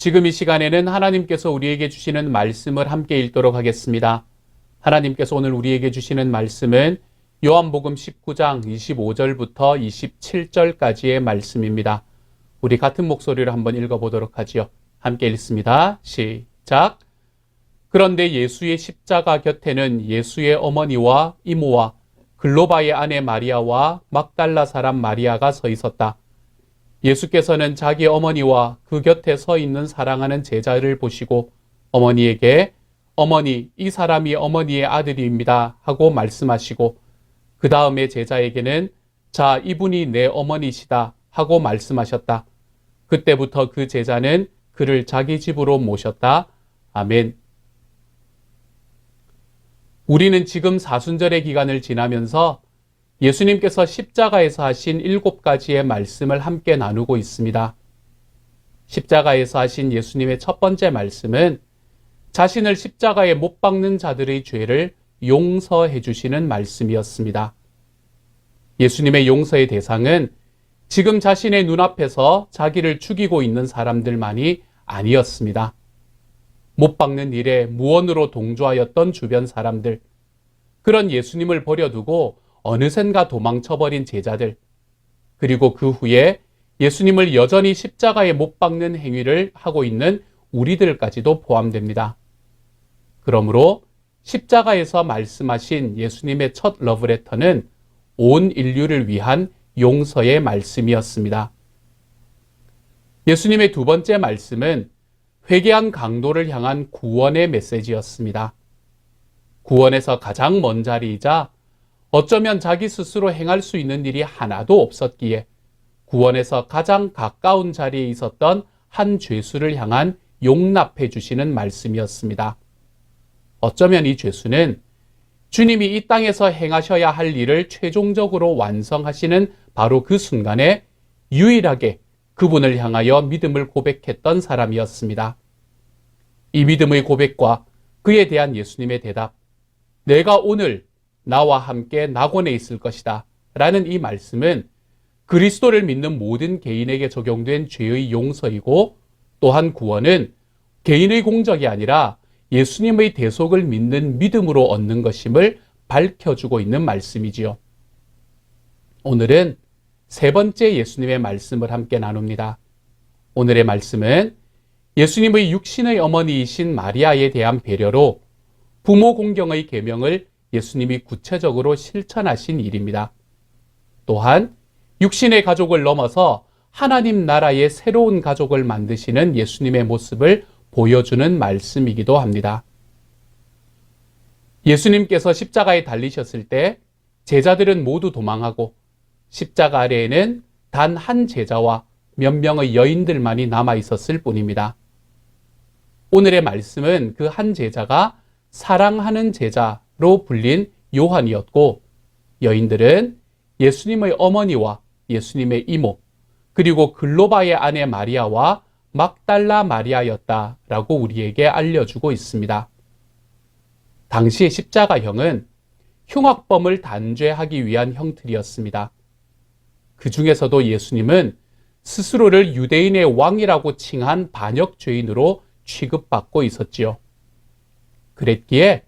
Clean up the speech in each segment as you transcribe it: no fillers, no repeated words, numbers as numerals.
지금 이 시간에는 하나님께서 우리에게 주시는 말씀을 함께 읽도록 하겠습니다. 하나님께서 오늘 우리에게 주시는 말씀은 요한복음 19장 25절부터 27절까지의 말씀입니다. 우리 같은 목소리로 한번 읽어보도록 하지요. 함께 읽습니다. 시작. 그런데 예수의 십자가 곁에는 예수의 어머니와 이모와 글로바의 아내 마리아와 막달라 사람 마리아가 서 있었다. 예수께서는 자기 어머니와 그 곁에 서 있는 사랑하는 제자를 보시고 어머니에게 어머니, 이 사람이 어머니의 아들입니다 하고 말씀하시고 그 다음에 제자에게는 자, 이분이 내 어머니시다 하고 말씀하셨다. 그때부터 그 제자는 그를 자기 집으로 모셨다. 아멘. 우리는 지금 사순절의 기간을 지나면서 예수님께서 십자가에서 하신 7가지의 말씀을 함께 나누고 있습니다. 십자가에서 하신 예수님의 첫 번째 말씀은 자신을 십자가에 못 박는 자들의 죄를 용서해 주시는 말씀이었습니다. 예수님의 용서의 대상은 지금 자신의 눈앞에서 자기를 죽이고 있는 사람들만이 아니었습니다. 못 박는 일에 무언으로 동조하였던 주변 사람들, 그런 예수님을 버려두고 어느샌가 도망쳐버린 제자들, 그리고 그 후에 예수님을 여전히 십자가에 못 박는 행위를 하고 있는 우리들까지도 포함됩니다. 그러므로 십자가에서 말씀하신 예수님의 첫 러브레터는 온 인류를 위한 용서의 말씀이었습니다. 예수님의 두 번째 말씀은 회개한 강도를 향한 구원의 메시지였습니다. 구원에서 가장 먼 자리이자 어쩌면 자기 스스로 행할 수 있는 일이 하나도 없었기에 구원에서 가장 가까운 자리에 있었던 한 죄수를 향한 용납해 주시는 말씀이었습니다. 어쩌면 이 죄수는 주님이 이 땅에서 행하셔야 할 일을 최종적으로 완성하시는 바로 그 순간에 유일하게 그분을 향하여 믿음을 고백했던 사람이었습니다. 이 믿음의 고백과 그에 대한 예수님의 대답, 내가 오늘 나와 함께 낙원에 있을 것이다 라는 이 말씀은 그리스도를 믿는 모든 개인에게 적용된 죄의 용서이고 또한 구원은 개인의 공적이 아니라 예수님의 대속을 믿는 믿음으로 얻는 것임을 밝혀주고 있는 말씀이지요. 오늘은 세 번째 예수님의 말씀을 함께 나눕니다. 오늘의 말씀은 예수님의 육신의 어머니이신 마리아에 대한 배려로 부모 공경의 계명을 예수님이 구체적으로 실천하신 일입니다. 또한 육신의 가족을 넘어서 하나님 나라의 새로운 가족을 만드시는 예수님의 모습을 보여주는 말씀이기도 합니다. 예수님께서 십자가에 달리셨을 때 제자들은 모두 도망하고 십자가 아래에는 단 한 제자와 몇 명의 여인들만이 남아 있었을 뿐입니다. 오늘의 말씀은 그 한 제자가 사랑하는 제자로 불린 요한이었고 여인들은 예수님의 어머니와 예수님의 이모 그리고 글로바의 아내 마리아와 막달라 마리아였다라고 우리에게 알려주고 있습니다. 당시 십자가형은 흉악범을 단죄하기 위한 형틀이었습니다. 그 중에서도 예수님은 스스로를 유대인의 왕이라고 칭한 반역죄인으로 취급받고 있었지요. 그랬기에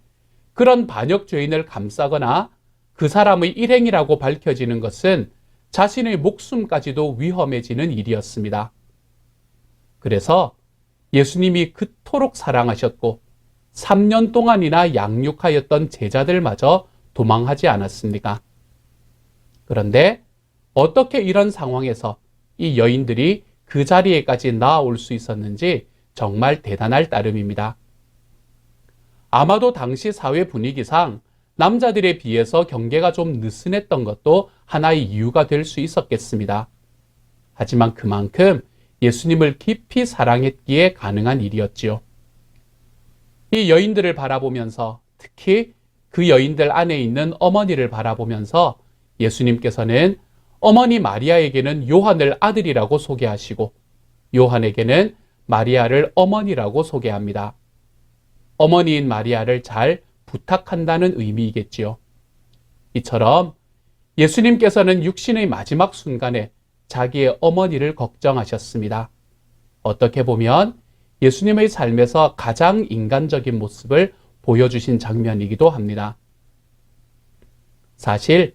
그런 반역죄인을 감싸거나 그 사람의 일행이라고 밝혀지는 것은 자신의 목숨까지도 위험해지는 일이었습니다. 그래서 예수님이 그토록 사랑하셨고 3년 동안이나 양육하였던 제자들마저 도망하지 않았습니까? 그런데 어떻게 이런 상황에서 이 여인들이 그 자리에까지 나아올 수 있었는지 정말 대단할 따름입니다. 아마도 당시 사회 분위기상 남자들에 비해서 경계가 좀 느슨했던 것도 하나의 이유가 될 수 있었겠습니다. 하지만 그만큼 예수님을 깊이 사랑했기에 가능한 일이었지요. 이 여인들을 바라보면서 특히 그 여인들 안에 있는 어머니를 바라보면서 예수님께서는 어머니 마리아에게는 요한을 아들이라고 소개하시고 요한에게는 마리아를 어머니라고 소개합니다. 어머니인 마리아를 잘 부탁한다는 의미이겠지요. 이처럼 예수님께서는 육신의 마지막 순간에 자기의 어머니를 걱정하셨습니다. 어떻게 보면 예수님의 삶에서 가장 인간적인 모습을 보여주신 장면이기도 합니다. 사실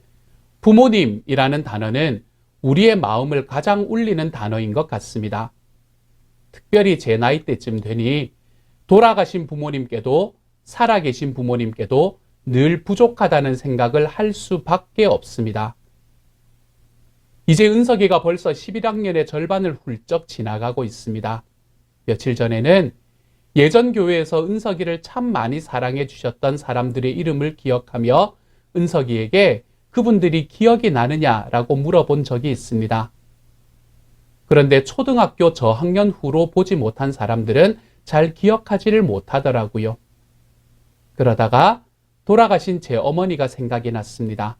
부모님이라는 단어는 우리의 마음을 가장 울리는 단어인 것 같습니다. 특별히 제 나이 때쯤 되니 돌아가신 부모님께도 살아계신 부모님께도 늘 부족하다는 생각을 할 수밖에 없습니다. 이제 은석이가 벌써 11학년의 절반을 훌쩍 지나가고 있습니다. 며칠 전에는 예전 교회에서 은석이를 참 많이 사랑해 주셨던 사람들의 이름을 기억하며 은석이에게 그분들이 기억이 나느냐라고 물어본 적이 있습니다. 그런데 초등학교 저학년 후로 보지 못한 사람들은 잘 기억하지를 못하더라고요. 그러다가 돌아가신 제 어머니가 생각이 났습니다.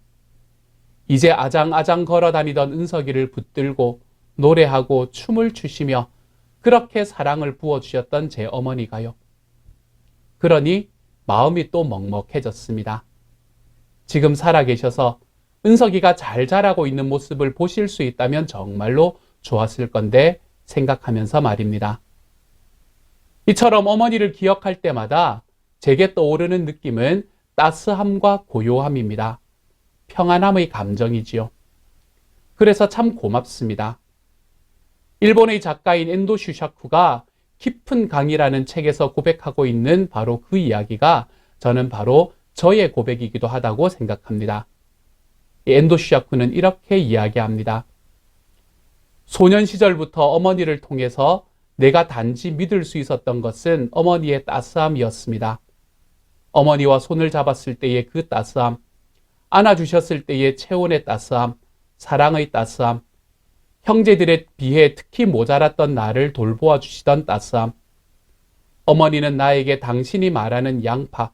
이제 아장아장 걸어다니던 은석이를 붙들고 노래하고 춤을 추시며 그렇게 사랑을 부어주셨던 제 어머니가요. 그러니 마음이 또 먹먹해졌습니다. 지금 살아계셔서 은석이가 잘 자라고 있는 모습을 보실 수 있다면 정말로 좋았을 건데 생각하면서 말입니다. 이처럼 어머니를 기억할 때마다 제게 떠오르는 느낌은 따스함과 고요함입니다. 평안함의 감정이지요. 그래서 참 고맙습니다. 일본의 작가인 엔도 슈샤쿠가 깊은 강이라는 책에서 고백하고 있는 바로 그 이야기가 저는 바로 저의 고백이기도 하다고 생각합니다. 엔도 슈샤쿠는 이렇게 이야기합니다. 소년 시절부터 어머니를 통해서 내가 단지 믿을 수 있었던 것은 어머니의 따스함이었습니다. 어머니와 손을 잡았을 때의 그 따스함, 안아주셨을 때의 체온의 따스함, 사랑의 따스함, 형제들에 비해 특히 모자랐던 나를 돌보아 주시던 따스함. 어머니는 나에게 당신이 말하는 양파,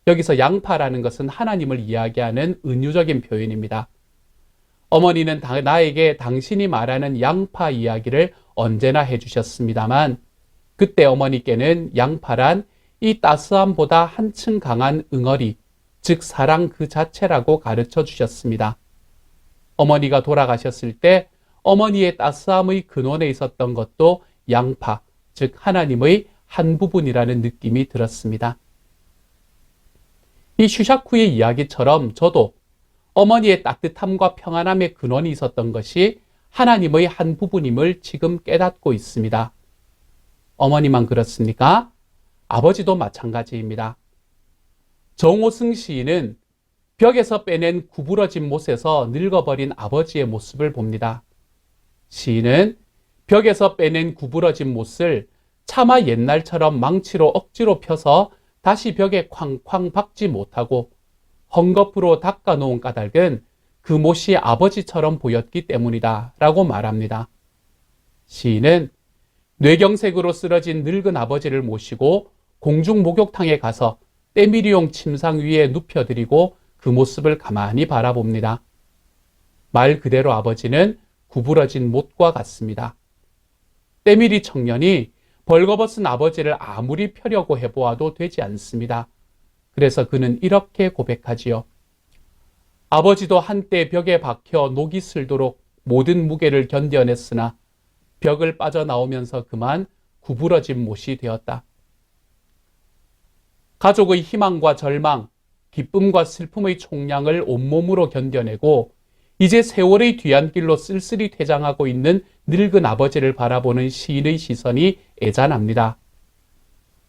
여기서 양파라는 것은 하나님을 이야기하는 은유적인 표현입니다. 어머니는 나에게 당신이 말하는 양파 이야기를 언제나 해주셨습니다만 그때 어머니께는 양파란 이 따스함보다 한층 강한 응어리, 즉 사랑 그 자체라고 가르쳐 주셨습니다. 어머니가 돌아가셨을 때 어머니의 따스함의 근원에 있었던 것도 양파, 즉 하나님의 한 부분이라는 느낌이 들었습니다. 이 슈샤쿠의 이야기처럼 저도 어머니의 따뜻함과 평안함의 근원이 있었던 것이 하나님의 한 부분임을 지금 깨닫고 있습니다. 어머니만 그렇습니까? 아버지도 마찬가지입니다. 정호승 시인은 벽에서 빼낸 구부러진 못에서 늙어버린 아버지의 모습을 봅니다. 시인은 벽에서 빼낸 구부러진 못을 차마 옛날처럼 망치로 억지로 펴서 다시 벽에 쾅쾅 박지 못하고 헝겊으로 닦아놓은 까닭은 그 못이 아버지처럼 보였기 때문이다 라고 말합니다. 시인은 뇌경색으로 쓰러진 늙은 아버지를 모시고 공중 목욕탕에 가서 때밀이용 침상 위에 눕혀드리고 그 모습을 가만히 바라봅니다. 말 그대로 아버지는 구부러진 못과 같습니다. 때밀이 청년이 벌거벗은 아버지를 아무리 펴려고 해보아도 되지 않습니다. 그래서 그는 이렇게 고백하지요. 아버지도 한때 벽에 박혀 녹이 슬도록 모든 무게를 견뎌냈으나 벽을 빠져나오면서 그만 구부러진 못이 되었다. 가족의 희망과 절망, 기쁨과 슬픔의 총량을 온몸으로 견뎌내고 이제 세월의 뒤안길로 쓸쓸히 퇴장하고 있는 늙은 아버지를 바라보는 시인의 시선이 애잔합니다.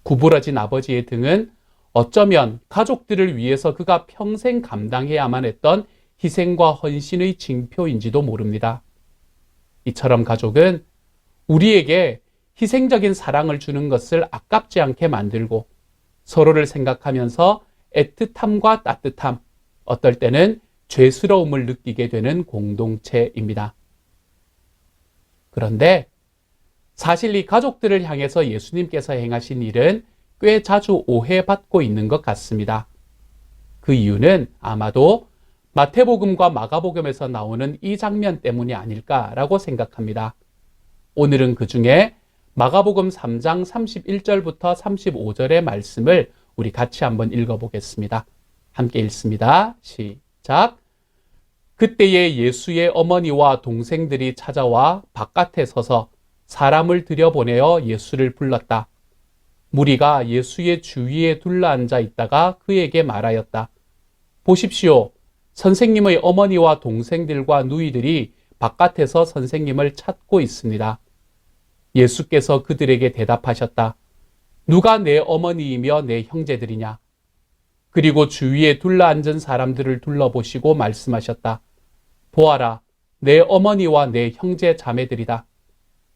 구부러진 아버지의 등은 어쩌면 가족들을 위해서 그가 평생 감당해야만 했던 희생과 헌신의 징표인지도 모릅니다. 이처럼 가족은 우리에게 희생적인 사랑을 주는 것을 아깝지 않게 만들고 서로를 생각하면서 애틋함과 따뜻함, 어떨 때는 죄스러움을 느끼게 되는 공동체입니다. 그런데 사실 이 가족들을 향해서 예수님께서 행하신 일은 꽤 자주 오해받고 있는 것 같습니다. 그 이유는 아마도 마태복음과 마가복음에서 나오는 이 장면 때문이 아닐까라고 생각합니다. 오늘은 그 중에 마가복음 3장 31절부터 35절의 말씀을 우리 같이 한번 읽어보겠습니다. 함께 읽습니다. 시작. 그때에 예수의 어머니와 동생들이 찾아와 바깥에 서서 사람을 들여보내어 예수를 불렀다. 무리가 예수의 주위에 둘러앉아 있다가 그에게 말하였다. 보십시오. 선생님의 어머니와 동생들과 누이들이 바깥에서 선생님을 찾고 있습니다. 예수께서 그들에게 대답하셨다. 누가 내 어머니이며 내 형제들이냐? 그리고 주위에 둘러앉은 사람들을 둘러보시고 말씀하셨다. 보아라, 내 어머니와 내 형제 자매들이다.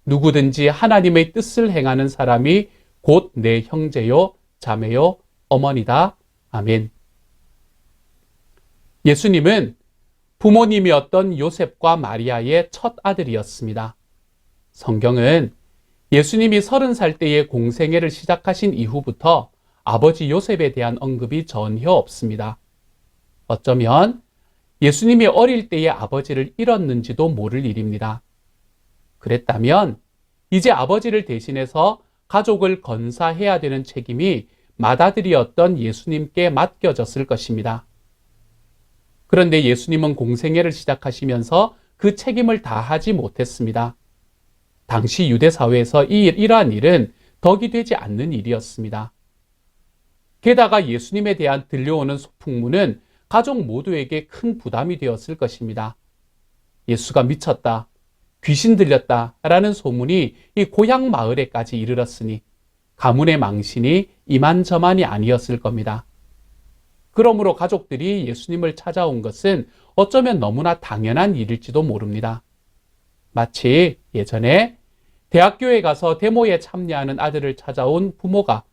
누구든지 하나님의 뜻을 행하는 사람이 곧 내 형제요, 자매요, 어머니다. 아멘. 예수님은 부모님이었던 요셉과 마리아의 첫 아들이었습니다. 성경은 예수님이 30살 때에 공생애를 시작하신 이후부터 아버지 요셉에 대한 언급이 전혀 없습니다. 어쩌면 예수님이 어릴 때에 아버지를 잃었는지도 모를 일입니다. 그랬다면 이제 아버지를 대신해서 가족을 건사해야 되는 책임이 맏아들이었던 예수님께 맡겨졌을 것입니다. 그런데 예수님은 공생애를 시작하시면서 그 책임을 다하지 못했습니다. 당시 유대 사회에서 이러한 일은 덕이 되지 않는 일이었습니다. 게다가 예수님에 대한 들려오는 소풍문은 가족 모두에게 큰 부담이 되었을 것입니다. 예수가 미쳤다, 귀신 들렸다 라는 소문이 이 고향 마을에까지 이르렀으니 가문의 망신이 이만저만이 아니었을 겁니다. 그러므로 가족들이 예수님을 찾아온 것은 어쩌면 너무나 당연한 일일지도 모릅니다. 마치 예전에 대학교에 가서 데모에 참여하는 아들을 찾아온 부모가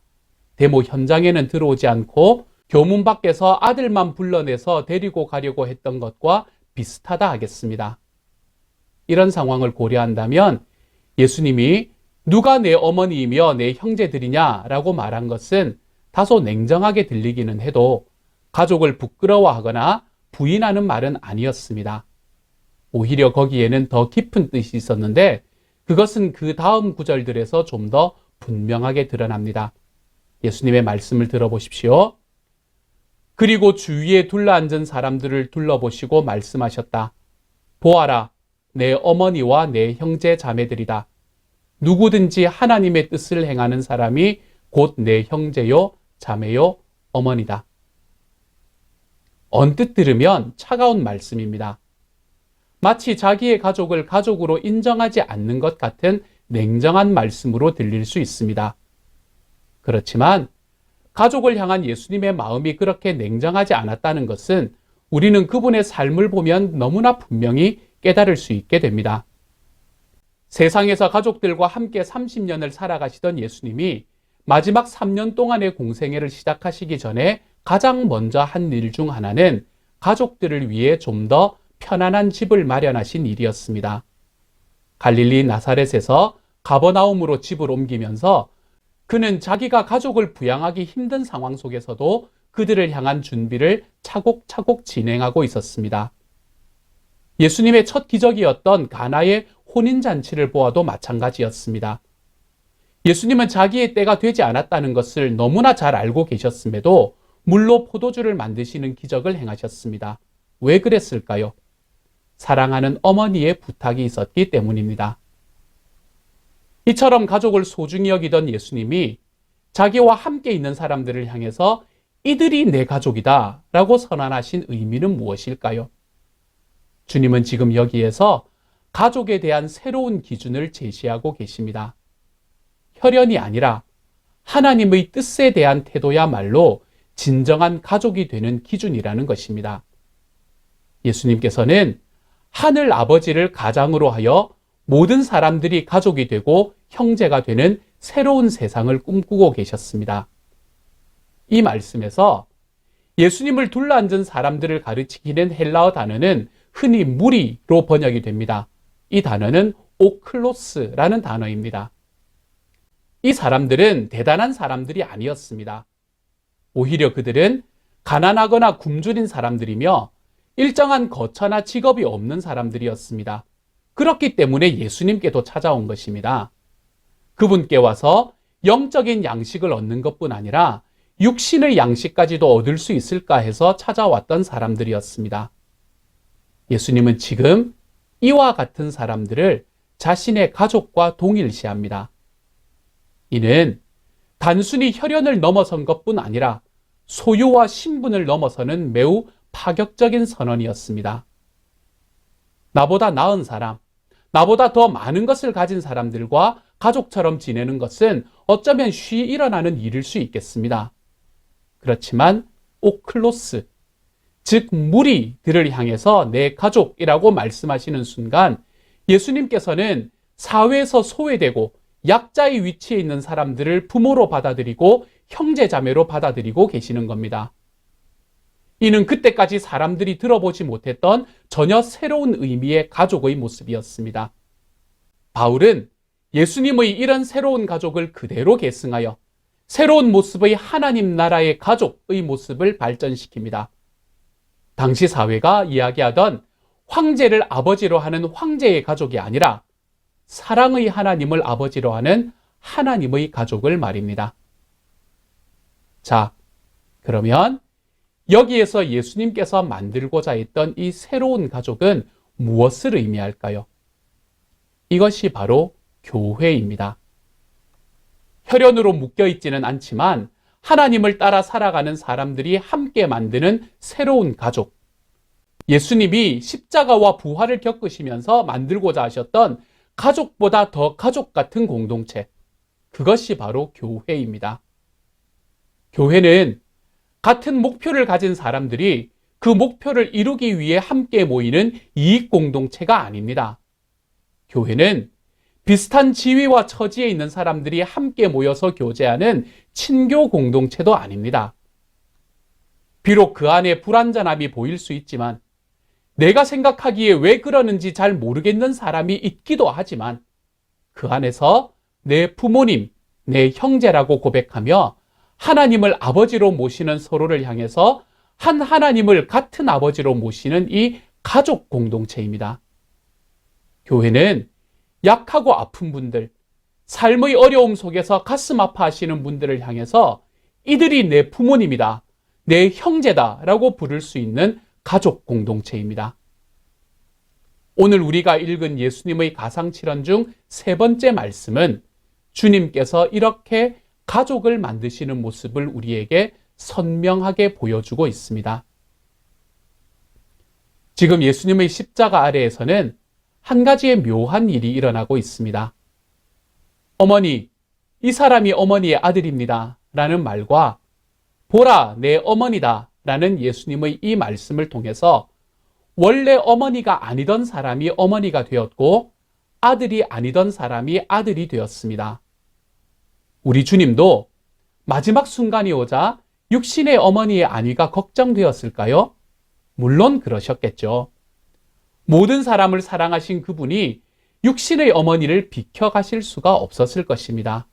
데모 현장에는 들어오지 않고 교문 밖에서 아들만 불러내서 데리고 가려고 했던 것과 비슷하다 하겠습니다. 이런 상황을 고려한다면 예수님이 누가 내 어머니이며 내 형제들이냐 라고 말한 것은 다소 냉정하게 들리기는 해도 가족을 부끄러워하거나 부인하는 말은 아니었습니다. 오히려 거기에는 더 깊은 뜻이 있었는데 그것은 그 다음 구절들에서 좀 더 분명하게 드러납니다. 예수님의 말씀을 들어보십시오. 그리고 주위에 둘러앉은 사람들을 둘러보시고 말씀하셨다. 보아라, 내 어머니와 내 형제 자매들이다. 누구든지 하나님의 뜻을 행하는 사람이 곧 내 형제요, 자매요, 어머니다. 언뜻 들으면 차가운 말씀입니다. 마치 자기의 가족을 가족으로 인정하지 않는 것 같은 냉정한 말씀으로 들릴 수 있습니다. 그렇지만 가족을 향한 예수님의 마음이 그렇게 냉정하지 않았다는 것은 우리는 그분의 삶을 보면 너무나 분명히 깨달을 수 있게 됩니다. 세상에서 가족들과 함께 30년을 살아가시던 예수님이 마지막 3년 동안의 공생애를 시작하시기 전에 가장 먼저 한 일 중 하나는 가족들을 위해 좀 더 편안한 집을 마련하신 일이었습니다. 갈릴리 나사렛에서 가버나움으로 집을 옮기면서 그는 자기가 가족을 부양하기 힘든 상황 속에서도 그들을 향한 준비를 차곡차곡 진행하고 있었습니다. 예수님의 첫 기적이었던 가나의 혼인잔치를 보아도 마찬가지였습니다. 예수님은 자기의 때가 되지 않았다는 것을 너무나 잘 알고 계셨음에도 물로 포도주를 만드시는 기적을 행하셨습니다. 왜 그랬을까요? 사랑하는 어머니의 부탁이 있었기 때문입니다. 이처럼 가족을 소중히 여기던 예수님이 자기와 함께 있는 사람들을 향해서 이들이 내 가족이다 라고 선언하신 의미는 무엇일까요? 주님은 지금 여기에서 가족에 대한 새로운 기준을 제시하고 계십니다. 혈연이 아니라 하나님의 뜻에 대한 태도야말로 진정한 가족이 되는 기준이라는 것입니다. 예수님께서는 하늘 아버지를 가장으로 하여 모든 사람들이 가족이 되고 형제가 되는 새로운 세상을 꿈꾸고 계셨습니다. 이 말씀에서 예수님을 둘러앉은 사람들을 가르치기는 헬라어 단어는 흔히 무리로 번역이 됩니다. 이 단어는 오클로스라는 단어입니다. 이 사람들은 대단한 사람들이 아니었습니다. 오히려 그들은 가난하거나 굶주린 사람들이며 일정한 거처나 직업이 없는 사람들이었습니다. 그렇기 때문에 예수님께도 찾아온 것입니다. 그분께 와서 영적인 양식을 얻는 것뿐 아니라 육신의 양식까지도 얻을 수 있을까 해서 찾아왔던 사람들이었습니다. 예수님은 지금 이와 같은 사람들을 자신의 가족과 동일시합니다. 이는 단순히 혈연을 넘어선 것뿐 아니라 소유와 신분을 넘어서는 매우 파격적인 선언이었습니다. 나보다 나은 사람, 나보다 더 많은 것을 가진 사람들과 가족처럼 지내는 것은 어쩌면 쉬이 일어나는 일일 수 있겠습니다. 그렇지만 오클로스, 즉 무리들을 향해서 내 가족이라고 말씀하시는 순간 예수님께서는 사회에서 소외되고 약자의 위치에 있는 사람들을 부모로 받아들이고 형제자매로 받아들이고 계시는 겁니다. 이는 그때까지 사람들이 들어보지 못했던 전혀 새로운 의미의 가족의 모습이었습니다. 바울은 예수님의 이런 새로운 가족을 그대로 계승하여 새로운 모습의 하나님 나라의 가족의 모습을 발전시킵니다. 당시 사회가 이야기하던 황제를 아버지로 하는 황제의 가족이 아니라 사랑의 하나님을 아버지로 하는 하나님의 가족을 말입니다. 자, 그러면 여기에서 예수님께서 만들고자 했던 이 새로운 가족은 무엇을 의미할까요? 이것이 바로 교회입니다. 혈연으로 묶여있지는 않지만 하나님을 따라 살아가는 사람들이 함께 만드는 새로운 가족. 예수님이 십자가와 부활을 겪으시면서 만들고자 하셨던 가족보다 더 가족 같은 공동체. 그것이 바로 교회입니다. 교회는 같은 목표를 가진 사람들이 그 목표를 이루기 위해 함께 모이는 이익 공동체가 아닙니다. 교회는 비슷한 지위와 처지에 있는 사람들이 함께 모여서 교제하는 친교 공동체도 아닙니다. 비록 그 안에 불완전함이 보일 수 있지만 내가 생각하기에 왜 그러는지 잘 모르겠는 사람이 있기도 하지만 그 안에서 내 부모님, 내 형제라고 고백하며 하나님을 아버지로 모시는 서로를 향해서 한 하나님을 같은 아버지로 모시는 이 가족 공동체입니다. 교회는 약하고 아픈 분들, 삶의 어려움 속에서 가슴 아파하시는 분들을 향해서 이들이 내 부모님이다, 내 형제다 라고 부를 수 있는 가족 공동체입니다. 오늘 우리가 읽은 예수님의 가상칠언 중 세 번째 말씀은 주님께서 이렇게 가족을 만드시는 모습을 우리에게 선명하게 보여주고 있습니다. 지금 예수님의 십자가 아래에서는 한 가지의 묘한 일이 일어나고 있습니다. 어머니, 이 사람이 어머니의 아들입니다 라는 말과 보라, 내 어머니다 라는 예수님의 이 말씀을 통해서 원래 어머니가 아니던 사람이 어머니가 되었고 아들이 아니던 사람이 아들이 되었습니다. 우리 주님도 마지막 순간이 오자 육신의 어머니의 안위가 걱정되었을까요? 물론 그러셨겠죠. 모든 사람을 사랑하신 그분이 육신의 어머니를 비켜가실 수가 없었을 것입니다.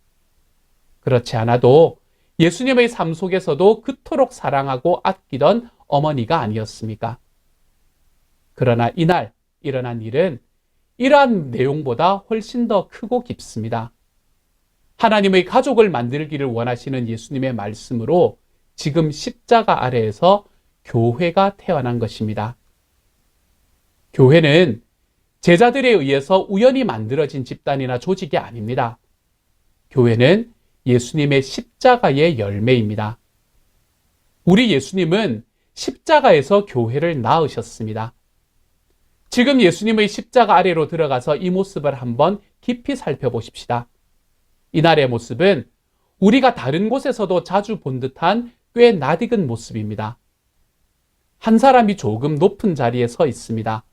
그렇지 않아도 예수님의 삶 속에서도 그토록 사랑하고 아끼던 어머니가 아니었습니까? 그러나 이날 일어난 일은 이러한 내용보다 훨씬 더 크고 깊습니다. 하나님의 가족을 만들기를 원하시는 예수님의 말씀으로 지금 십자가 아래에서 교회가 태어난 것입니다. 교회는 제자들에 의해서 우연히 만들어진 집단이나 조직이 아닙니다. 교회는 예수님의 십자가의 열매입니다. 우리 예수님은 십자가에서 교회를 낳으셨습니다. 지금 예수님의 십자가 아래로 들어가서 이 모습을 한번 깊이 살펴보십시다. 이날의 모습은 우리가 다른 곳에서도 자주 본 듯한 꽤 낯익은 모습입니다. 한 사람이 조금 높은 자리에 서 있습니다.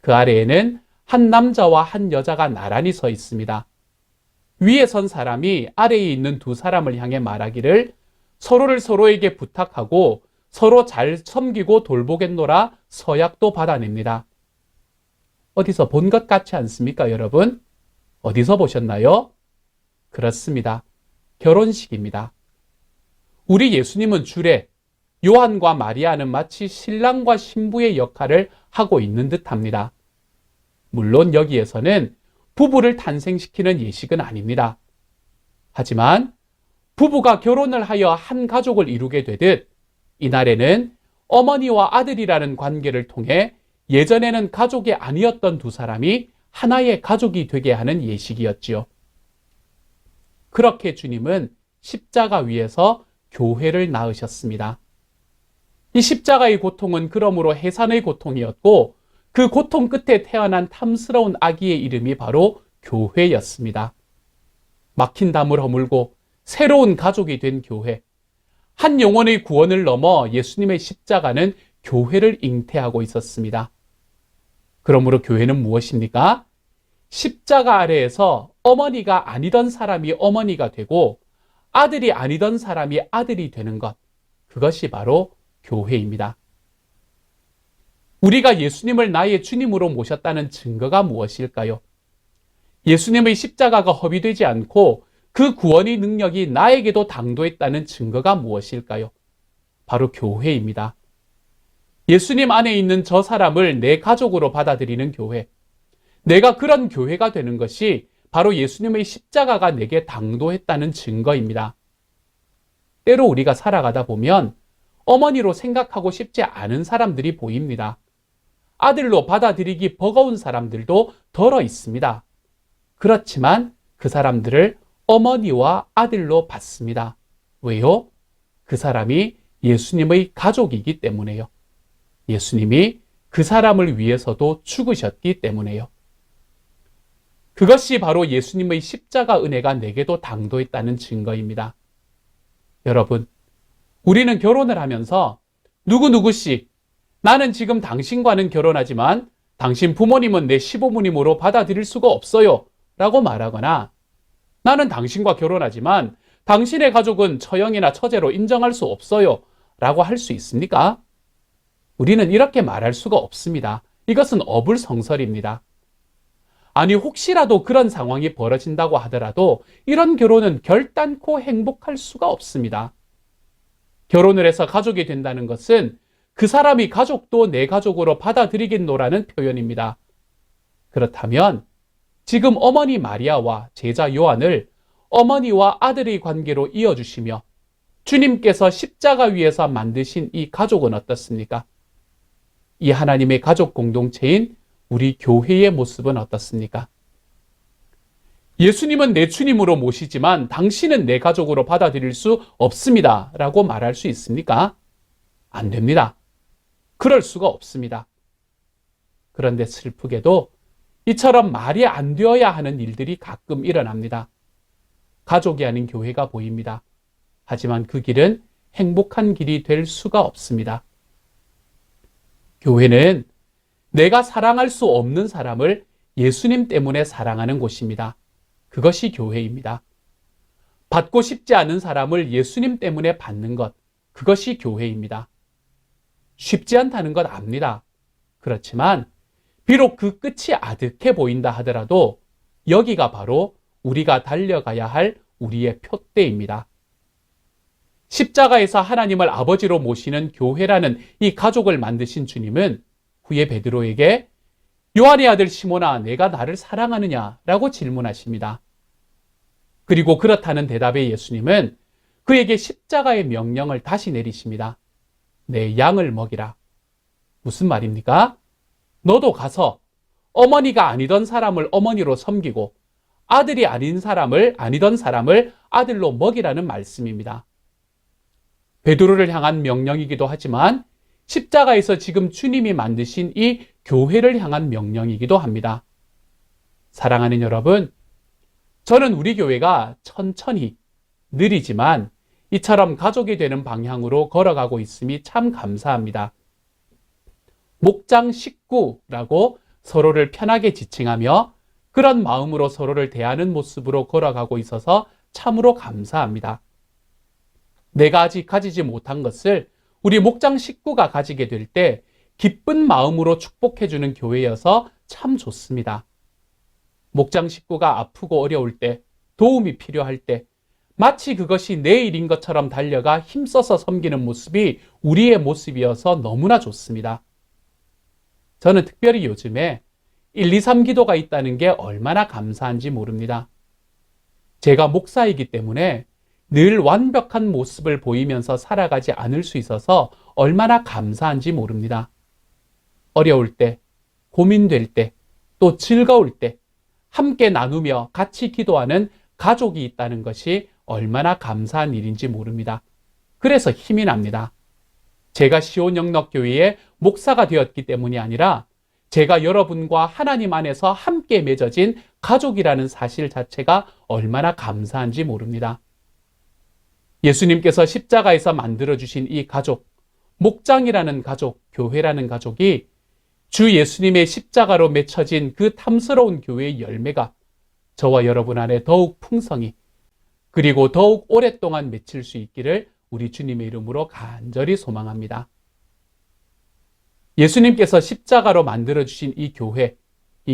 그 아래에는 한 남자와 한 여자가 나란히 서 있습니다. 위에 선 사람이 아래에 있는 두 사람을 향해 말하기를 서로를 서로에게 부탁하고 서로 잘 섬기고 돌보겠노라 서약도 받아냅니다. 어디서 본 것 같지 않습니까, 여러분? 어디서 보셨나요? 그렇습니다. 결혼식입니다. 우리 예수님은 주례, 요한과 마리아는 마치 신랑과 신부의 역할을 하고 있는 듯합니다. 물론 여기에서는 부부를 탄생시키는 예식은 아닙니다. 하지만 부부가 결혼을 하여 한 가족을 이루게 되듯 이날에는 어머니와 아들이라는 관계를 통해 예전에는 가족이 아니었던 두 사람이 하나의 가족이 되게 하는 예식이었지요. 그렇게 주님은 십자가 위에서 교회를 낳으셨습니다. 이 십자가의 고통은 그러므로 해산의 고통이었고 그 고통 끝에 태어난 탐스러운 아기의 이름이 바로 교회였습니다. 막힌 담을 허물고 새로운 가족이 된 교회. 한 영혼의 구원을 넘어 예수님의 십자가는 교회를 잉태하고 있었습니다. 그러므로 교회는 무엇입니까? 십자가 아래에서 어머니가 아니던 사람이 어머니가 되고 아들이 아니던 사람이 아들이 되는 것. 그것이 바로 교회입니다. 우리가 예수님을 나의 주님으로 모셨다는 증거가 무엇일까요? 예수님의 십자가가 허비되지 않고 그 구원의 능력이 나에게도 당도했다는 증거가 무엇일까요? 바로 교회입니다. 예수님 안에 있는 저 사람을 내 가족으로 받아들이는 교회. 내가 그런 교회가 되는 것이 바로 예수님의 십자가가 내게 당도했다는 증거입니다. 때로 우리가 살아가다 보면 어머니로 생각하고 싶지 않은 사람들이 보입니다. 아들로 받아들이기 버거운 사람들도 덜어 있습니다. 그렇지만 그 사람들을 어머니와 아들로 받습니다. 왜요? 그 사람이 예수님의 가족이기 때문에요. 예수님이 그 사람을 위해서도 죽으셨기 때문에요. 그것이 바로 예수님의 십자가 은혜가 내게도 당도했다는 증거입니다. 여러분, 우리는 결혼을 하면서 누구누구씩 나는 지금 당신과는 결혼하지만 당신 부모님은 내 시부모님으로 받아들일 수가 없어요 라고 말하거나 나는 당신과 결혼하지만 당신의 가족은 처형이나 처제로 인정할 수 없어요 라고 할 수 있습니까? 우리는 이렇게 말할 수가 없습니다. 이것은 어불성설입니다. 아니 혹시라도 그런 상황이 벌어진다고 하더라도 이런 결혼은 결단코 행복할 수가 없습니다. 결혼을 해서 가족이 된다는 것은 그 사람이 가족도 내 가족으로 받아들이겠노라는 표현입니다. 그렇다면 지금 어머니 마리아와 제자 요한을 어머니와 아들의 관계로 이어주시며 주님께서 십자가 위에서 만드신 이 가족은 어떻습니까? 이 하나님의 가족 공동체인 우리 교회의 모습은 어떻습니까? 예수님은 내 주님으로 모시지만 당신은 내 가족으로 받아들일 수 없습니다. 라고 말할 수 있습니까? 안 됩니다. 그럴 수가 없습니다. 그런데 슬프게도 이처럼 말이 안 되어야 하는 일들이 가끔 일어납니다. 가족이 아닌 교회가 보입니다. 하지만 그 길은 행복한 길이 될 수가 없습니다. 교회는 내가 사랑할 수 없는 사람을 예수님 때문에 사랑하는 곳입니다. 그것이 교회입니다. 받고 싶지 않은 사람을 예수님 때문에 받는 것, 그것이 교회입니다. 쉽지 않다는 것 압니다. 그렇지만 비록 그 끝이 아득해 보인다 하더라도 여기가 바로 우리가 달려가야 할 우리의 표대입니다. 십자가에서 하나님을 아버지로 모시는 교회라는 이 가족을 만드신 주님은 후에 베드로에게 요한의 아들 시몬아 내가 나를 사랑하느냐 라고 질문하십니다. 그리고 그렇다는 대답에 예수님은 그에게 십자가의 명령을 다시 내리십니다. 내 양을 먹이라. 무슨 말입니까? 너도 가서 어머니가 아니던 사람을 어머니로 섬기고 아들이 아니던 사람을 아들로 먹이라는 말씀입니다. 베드로를 향한 명령이기도 하지만 십자가에서 지금 주님이 만드신 이 교회를 향한 명령이기도 합니다. 사랑하는 여러분, 저는 우리 교회가 천천히 느리지만 이처럼 가족이 되는 방향으로 걸어가고 있음이 참 감사합니다. 목장 식구라고 서로를 편하게 지칭하며 그런 마음으로 서로를 대하는 모습으로 걸어가고 있어서 참으로 감사합니다. 내가 아직 가지지 못한 것을 우리 목장 식구가 가지게 될 때 기쁜 마음으로 축복해주는 교회여서 참 좋습니다. 목장 식구가 아프고 어려울 때, 도움이 필요할 때 마치 그것이 내 일인 것처럼 달려가 힘써서 섬기는 모습이 우리의 모습이어서 너무나 좋습니다. 저는 특별히 요즘에 1, 2, 3 기도가 있다는 게 얼마나 감사한지 모릅니다. 제가 목사이기 때문에 늘 완벽한 모습을 보이면서 살아가지 않을 수 있어서 얼마나 감사한지 모릅니다. 어려울 때, 고민될 때, 또 즐거울 때 함께 나누며 같이 기도하는 가족이 있다는 것이 얼마나 감사한 일인지 모릅니다. 그래서 힘이 납니다. 제가 시온영락교회의 목사가 되었기 때문이 아니라 제가 여러분과 하나님 안에서 함께 맺어진 가족이라는 사실 자체가 얼마나 감사한지 모릅니다. 예수님께서 십자가에서 만들어주신 이 가족, 목장이라는 가족, 교회라는 가족이 주 예수님의 십자가로 맺혀진 그 탐스러운 교회의 열매가 저와 여러분 안에 더욱 풍성히 그리고 더욱 오랫동안 맺힐 수 있기를 우리 주님의 이름으로 간절히 소망합니다. 예수님께서 십자가로 만들어주신 이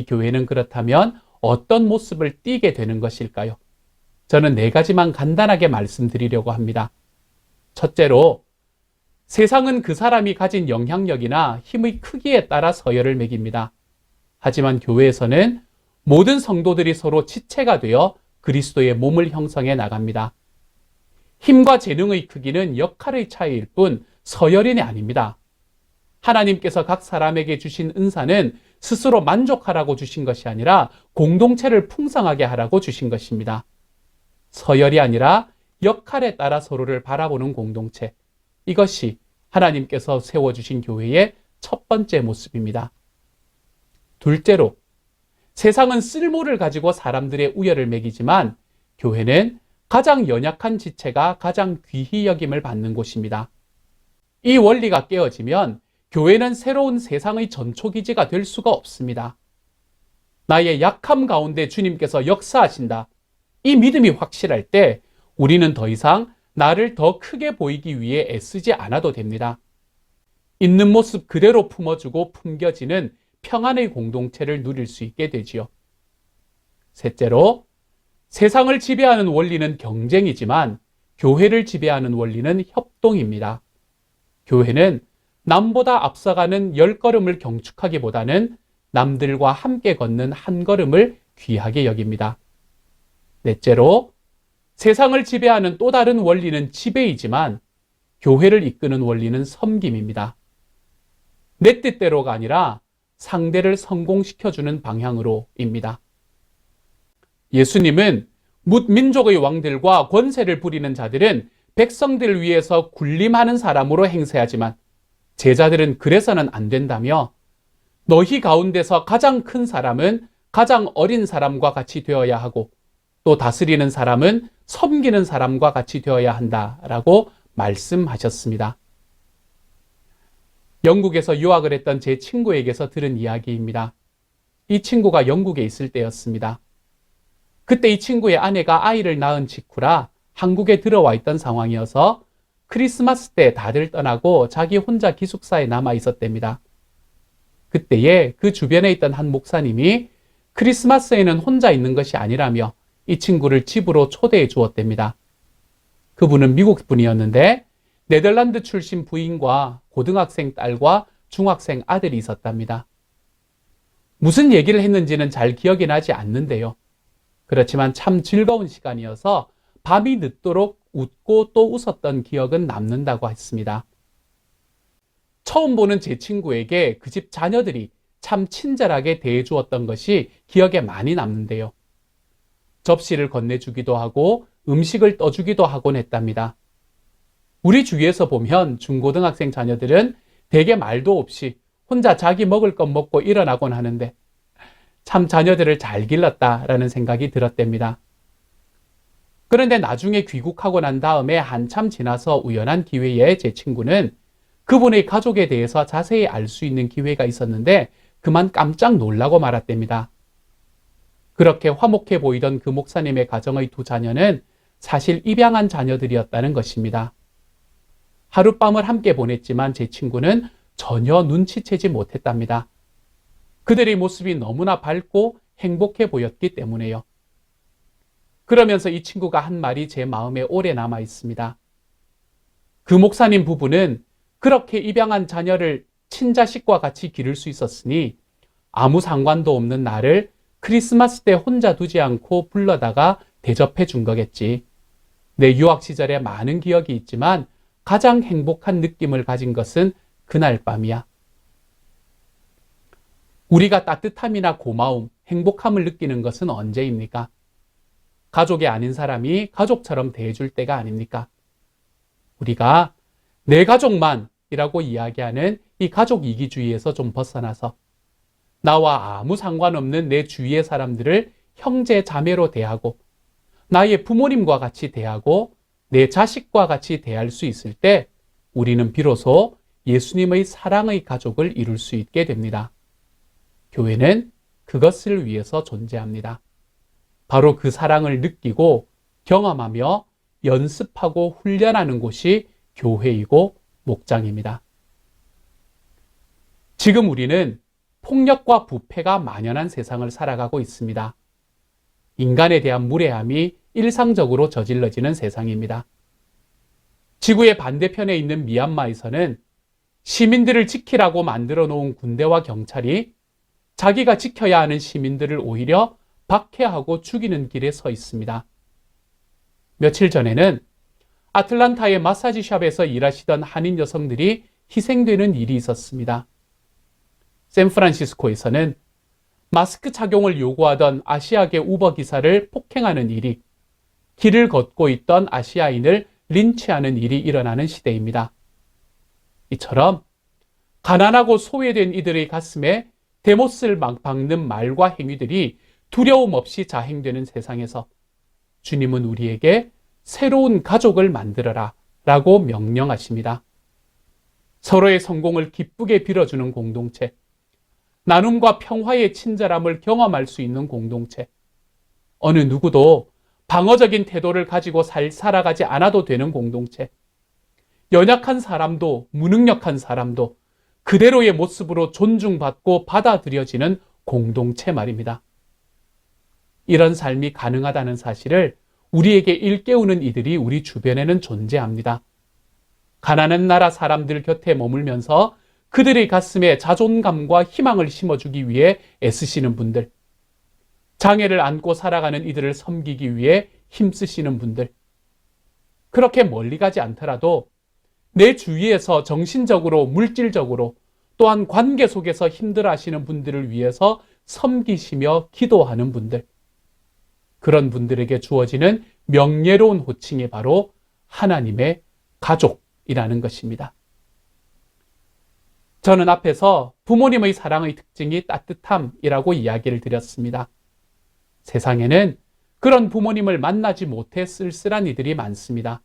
교회는 그렇다면 어떤 모습을 띠게 되는 것일까요? 저는 4가지만 간단하게 말씀드리려고 합니다. 첫째로, 세상은 그 사람이 가진 영향력이나 힘의 크기에 따라 서열을 매깁니다. 하지만 교회에서는 모든 성도들이 서로 지체가 되어 그리스도의 몸을 형성해 나갑니다. 힘과 재능의 크기는 역할의 차이일 뿐 서열이 아닙니다. 하나님께서 각 사람에게 주신 은사는 스스로 만족하라고 주신 것이 아니라 공동체를 풍성하게 하라고 주신 것입니다. 서열이 아니라 역할에 따라 서로를 바라보는 공동체. 이것이 하나님께서 세워주신 교회의 첫 번째 모습입니다. 둘째로, 세상은 쓸모를 가지고 사람들의 우열을 매기지만 교회는 가장 연약한 지체가 가장 귀히 여김을 받는 곳입니다. 이 원리가 깨어지면 교회는 새로운 세상의 전초기지가 될 수가 없습니다. 나의 약함 가운데 주님께서 역사하신다. 이 믿음이 확실할 때 우리는 더 이상 나를 더 크게 보이기 위해 애쓰지 않아도 됩니다. 있는 모습 그대로 품어주고 품겨지는 평안의 공동체를 누릴 수 있게 되지요. 셋째로, 세상을 지배하는 원리는 경쟁이지만 교회를 지배하는 원리는 협동입니다. 교회는 남보다 앞서가는 10걸음을 경축하기보다는 남들과 함께 걷는 한 걸음을 귀하게 여깁니다. 넷째로, 세상을 지배하는 또 다른 원리는 지배이지만 교회를 이끄는 원리는 섬김입니다. 내 뜻대로가 아니라 상대를 성공시켜주는 방향으로입니다. 예수님은 뭇 민족의 왕들과 권세를 부리는 자들은 백성들을 위해서 군림하는 사람으로 행세하지만 제자들은 그래서는 안 된다며 너희 가운데서 가장 큰 사람은 가장 어린 사람과 같이 되어야 하고 또 다스리는 사람은 섬기는 사람과 같이 되어야 한다라고 말씀하셨습니다. 영국에서 유학을 했던 제 친구에게서 들은 이야기입니다. 이 친구가 영국에 있을 때였습니다. 그때 이 친구의 아내가 아이를 낳은 직후라 한국에 들어와 있던 상황이어서 크리스마스 때 다들 떠나고 자기 혼자 기숙사에 남아 있었답니다. 그때에 그 주변에 있던 한 목사님이 크리스마스에는 혼자 있는 것이 아니라며 이 친구를 집으로 초대해 주었답니다. 그분은 미국 분이었는데 네덜란드 출신 부인과 고등학생 딸과 중학생 아들이 있었답니다. 무슨 얘기를 했는지는 잘 기억이 나지 않는데요. 그렇지만 참 즐거운 시간이어서 밤이 늦도록 웃고 또 웃었던 기억은 남는다고 했습니다. 처음 보는 제 친구에게 그 집 자녀들이 참 친절하게 대해주었던 것이 기억에 많이 남는데요. 접시를 건네주기도 하고 음식을 떠주기도 하곤 했답니다. 우리 주위에서 보면 중고등학생 자녀들은 대개 말도 없이 혼자 자기 먹을 것 먹고 일어나곤 하는데 참 자녀들을 잘 길렀다라는 생각이 들었답니다. 그런데 나중에 귀국하고 난 다음에 한참 지나서 우연한 기회에 제 친구는 그분의 가족에 대해서 자세히 알 수 있는 기회가 있었는데 그만 깜짝 놀라고 말았답니다. 그렇게 화목해 보이던 그 목사님의 가정의 2 자녀는 사실 입양한 자녀들이었다는 것입니다. 하룻밤을 함께 보냈지만 제 친구는 전혀 눈치채지 못했답니다. 그들의 모습이 너무나 밝고 행복해 보였기 때문에요. 그러면서 이 친구가 한 말이 제 마음에 오래 남아 있습니다. 그 목사님 부부는 그렇게 입양한 자녀를 친자식과 같이 기를 수 있었으니 아무 상관도 없는 나를 크리스마스 때 혼자 두지 않고 불러다가 대접해 준 거겠지. 내 유학 시절에 많은 기억이 있지만 가장 행복한 느낌을 가진 것은 그날 밤이야. 우리가 따뜻함이나 고마움, 행복함을 느끼는 것은 언제입니까? 가족이 아닌 사람이 가족처럼 대해줄 때가 아닙니까? 우리가 내 가족만이라고 이야기하는 이 가족 이기주의에서 좀 벗어나서 나와 아무 상관없는 내 주위의 사람들을 형제, 자매로 대하고 나의 부모님과 같이 대하고 내 자식과 같이 대할 수 있을 때 우리는 비로소 예수님의 사랑의 가족을 이룰 수 있게 됩니다. 교회는 그것을 위해서 존재합니다. 바로 그 사랑을 느끼고 경험하며 연습하고 훈련하는 곳이 교회이고 목장입니다. 지금 우리는 폭력과 부패가 만연한 세상을 살아가고 있습니다. 인간에 대한 무례함이 일상적으로 저질러지는 세상입니다. 지구의 반대편에 있는 미얀마에서는 시민들을 지키라고 만들어 놓은 군대와 경찰이 자기가 지켜야 하는 시민들을 오히려 박해하고 죽이는 길에 서 있습니다. 며칠 전에는 아틀란타의 마사지샵에서 일하시던 한인 여성들이 희생되는 일이 있었습니다. 샌프란시스코에서는 마스크 착용을 요구하던 아시아계 우버 기사를 폭행하는 일이, 길을 걷고 있던 아시아인을 린치하는 일이 일어나는 시대입니다. 이처럼 가난하고 소외된 이들의 가슴에 대못을 박는 말과 행위들이 두려움 없이 자행되는 세상에서 주님은 우리에게 새로운 가족을 만들어라 라고 명령하십니다. 서로의 성공을 기쁘게 빌어주는 공동체, 나눔과 평화의 친절함을 경험할 수 있는 공동체, 어느 누구도 방어적인 태도를 가지고 살아가지 않아도 되는 공동체, 연약한 사람도 무능력한 사람도 그대로의 모습으로 존중받고 받아들여지는 공동체 말입니다. 이런 삶이 가능하다는 사실을 우리에게 일깨우는 이들이 우리 주변에는 존재합니다. 가난한 나라 사람들 곁에 머물면서 그들의 가슴에 자존감과 희망을 심어주기 위해 애쓰시는 분들, 장애를 안고 살아가는 이들을 섬기기 위해 힘쓰시는 분들, 그렇게 멀리 가지 않더라도 내 주위에서 정신적으로, 물질적으로, 또한 관계 속에서 힘들어하시는 분들을 위해서 섬기시며 기도하는 분들, 그런 분들에게 주어지는 명예로운 호칭이 바로 하나님의 가족이라는 것입니다. 저는 앞에서 부모님의 사랑의 특징이 따뜻함이라고 이야기를 드렸습니다. 세상에는 그런 부모님을 만나지 못해 쓸쓸한 이들이 많습니다.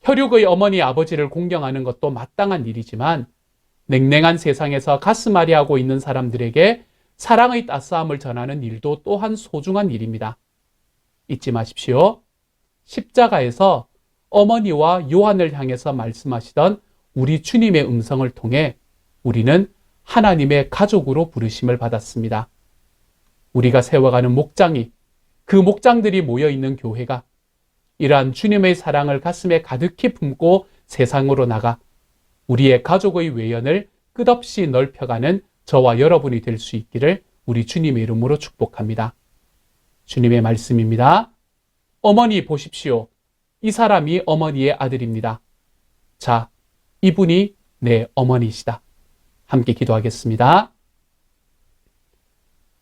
혈육의 어머니, 아버지를 공경하는 것도 마땅한 일이지만 냉랭한 세상에서 가슴 아리하고 있는 사람들에게 사랑의 따스함을 전하는 일도 또한 소중한 일입니다. 잊지 마십시오. 십자가에서 어머니와 요한을 향해서 말씀하시던 우리 주님의 음성을 통해 우리는 하나님의 가족으로 부르심을 받았습니다. 우리가 세워가는 목장이, 그 목장들이 모여있는 교회가 이러한 주님의 사랑을 가슴에 가득히 품고 세상으로 나가 우리의 가족의 외연을 끝없이 넓혀가는 저와 여러분이 될 수 있기를 우리 주님의 이름으로 축복합니다. 주님의 말씀입니다. 어머니 보십시오. 이 사람이 어머니의 아들입니다. 자, 이분이 내 어머니시다. 함께 기도하겠습니다.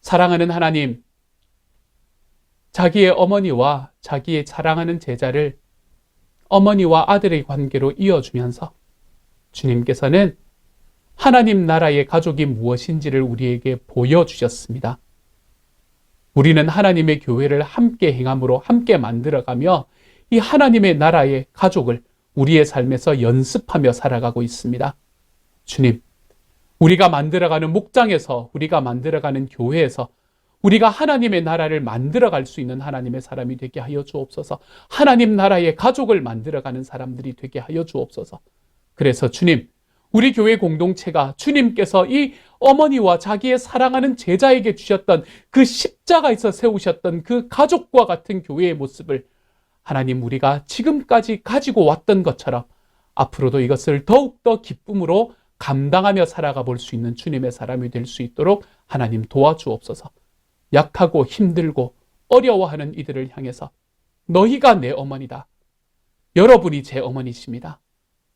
사랑하는 하나님, 자기의 어머니와 자기의 사랑하는 제자를 어머니와 아들의 관계로 이어주면서 주님께서는 하나님 나라의 가족이 무엇인지를 우리에게 보여주셨습니다. 우리는 하나님의 교회를 함께 행함으로 함께 만들어가며 이 하나님의 나라의 가족을 우리의 삶에서 연습하며 살아가고 있습니다. 주님, 우리가 만들어가는 목장에서, 우리가 만들어가는 교회에서 우리가 하나님의 나라를 만들어갈 수 있는 하나님의 사람이 되게 하여 주옵소서. 하나님 나라의 가족을 만들어가는 사람들이 되게 하여 주옵소서. 그래서 주님, 우리 교회 공동체가 주님께서 이 어머니와 자기의 사랑하는 제자에게 주셨던 그 십자가에서 세우셨던 그 가족과 같은 교회의 모습을 하나님, 우리가 지금까지 가지고 왔던 것처럼 앞으로도 이것을 더욱더 기쁨으로 감당하며 살아가 볼 수 있는 주님의 사람이 될 수 있도록 하나님 도와주옵소서. 약하고 힘들고 어려워하는 이들을 향해서 너희가 내 어머니다. 여러분이 제 어머니십니다.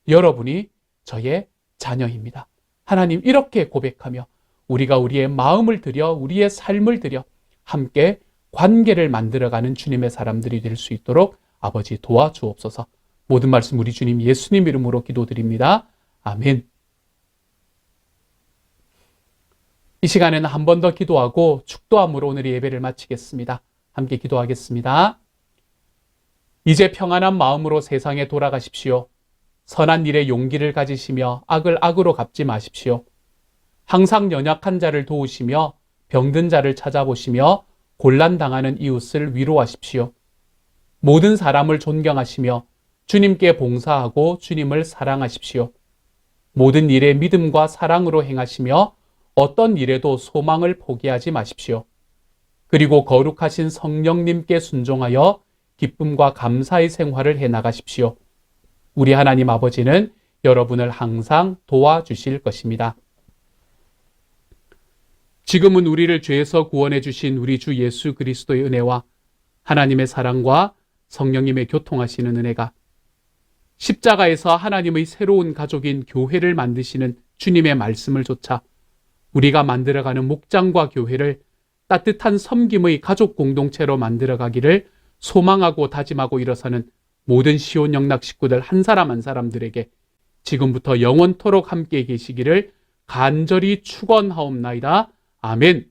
여러분이 저의 자녀입니다. 하나님, 이렇게 고백하며 우리가 우리의 마음을 들여 우리의 삶을 들여 함께 관계를 만들어가는 주님의 사람들이 될 수 있도록 아버지 도와주옵소서. 모든 말씀 우리 주님 예수님 이름으로 기도드립니다. 아멘. 이 시간에는 한 번 더 기도하고 축도함으로 오늘의 예배를 마치겠습니다. 함께 기도하겠습니다. 이제 평안한 마음으로 세상에 돌아가십시오. 선한 일에 용기를 가지시며 악을 악으로 갚지 마십시오. 항상 연약한 자를 도우시며 병든 자를 찾아보시며 곤란당하는 이웃을 위로하십시오. 모든 사람을 존경하시며 주님께 봉사하고 주님을 사랑하십시오. 모든 일에 믿음과 사랑으로 행하시며 어떤 일에도 소망을 포기하지 마십시오. 그리고 거룩하신 성령님께 순종하여 기쁨과 감사의 생활을 해나가십시오. 우리 하나님 아버지는 여러분을 항상 도와주실 것입니다. 지금은 우리를 죄에서 구원해 주신 우리 주 예수 그리스도의 은혜와 하나님의 사랑과 성령님의 교통하시는 은혜가 십자가에서 하나님의 새로운 가족인 교회를 만드시는 주님의 말씀을 좇아 우리가 만들어가는 목장과 교회를 따뜻한 섬김의 가족 공동체로 만들어가기를 소망하고 다짐하고 일어서는 모든 시온 영락 식구들 한 사람 한 사람들에게 지금부터 영원토록 함께 계시기를 간절히 축원하옵나이다. 아멘.